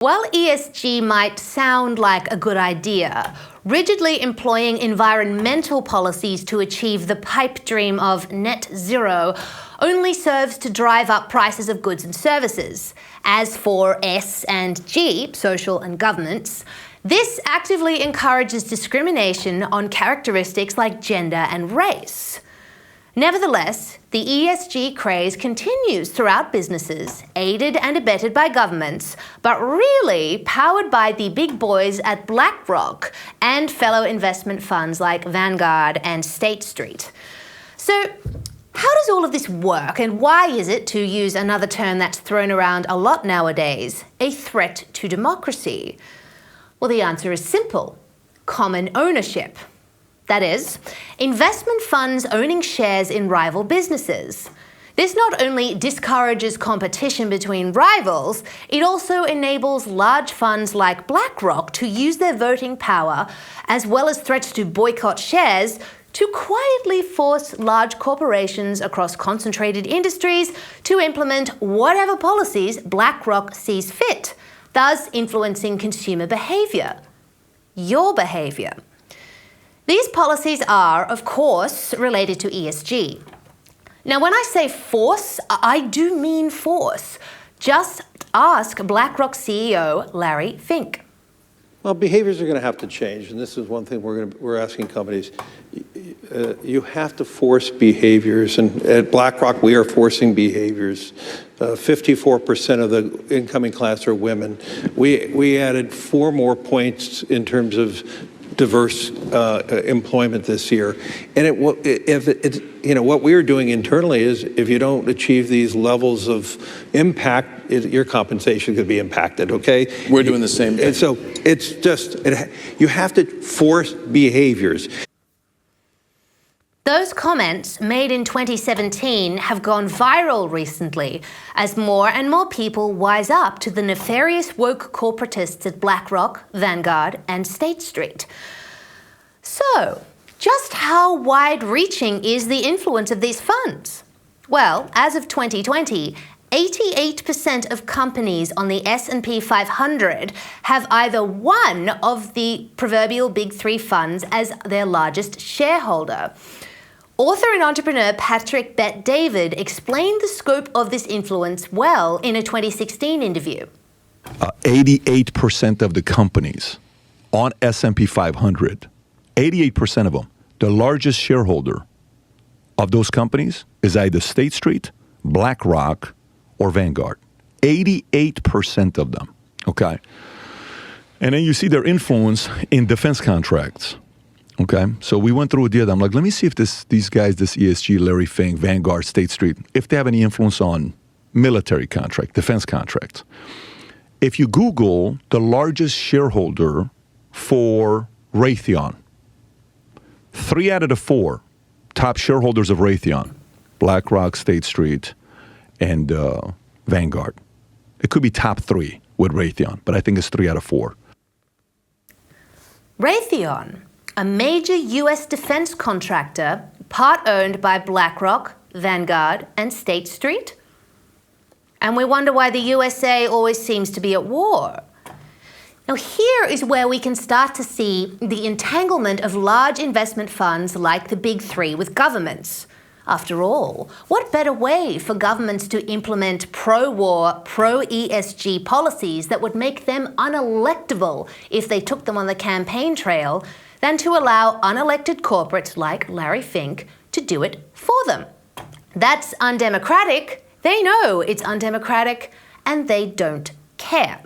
While ESG might sound like a good idea, rigidly employing environmental policies to achieve the pipe dream of net zero only serves to drive up prices of goods and services. As for S and G, social and governance, this actively encourages discrimination on characteristics like gender and race. Nevertheless, the ESG craze continues throughout businesses, aided and abetted by governments, but really powered by the big boys at Blackrock and fellow investment funds like Vanguard and State Street. So, how does all of this work, and why is it, to use another term that's thrown around a lot nowadays, a threat to democracy? Well, the answer is simple: common ownership. That is, investment funds owning shares in rival businesses. This not only discourages competition between rivals, it also enables large funds like Blackrock to use their voting power, as well as threats to boycott shares, to quietly force large corporations across concentrated industries to implement whatever policies Blackrock sees fit, thus influencing consumer behavior. Your behavior. These policies are, of course, related to ESG. Now, when I say force, I do mean force. Just ask Blackrock CEO Larry Fink. Well, behaviors are going to have to change, and this is one thing we're asking companies. You have to force behaviors, and at Blackrock we are forcing behaviors. 54% of the incoming class are women. We added 4 more points in terms of diverse employment this year, and what we're doing internally is, if you don't achieve these levels of impact, your compensation could be impacted. Okay, we're doing the same thing. And so it's just you have to force behaviors. Those comments, made in 2017, have gone viral recently as more and more people wise up to the nefarious woke corporatists at Blackrock, Vanguard, and State Street. So, just how wide-reaching is the influence of these funds? Well, as of 2020, 88% of companies on the S&P 500 have either one of the proverbial big 3 funds as their largest shareholder. Author and entrepreneur Patrick Bet-David explained the scope of this influence well in a 2016 interview. 88% of the companies on S&P 500, 88% of them, the largest shareholder of those companies is either State Street, Blackrock, or Vanguard. 88% of them, okay? And then you see their influence in defense contracts. Okay, so we went through a deal. I'm like, let me see if these guys, this ESG, Larry Fink, Vanguard, State Street, if they have any influence on military contract, defense contracts. If you Google the largest shareholder for Raytheon, 3 out of the 4 top shareholders of Raytheon, Blackrock, State Street, and Vanguard. It could be top 3 with Raytheon, but I think it's 3 out of 4. Raytheon, a major U.S. defense contractor, part owned by Blackrock, Vanguard, and State Street? And we wonder why the USA always seems to be at war. Now, here is where we can start to see the entanglement of large investment funds like the Big 3 with governments. After all, what better way for governments to implement pro-war, pro-ESG policies that would make them unelectable if they took them on the campaign trail than to allow unelected corporates like Larry Fink to do it for them? That's undemocratic. They know it's undemocratic, and they don't care.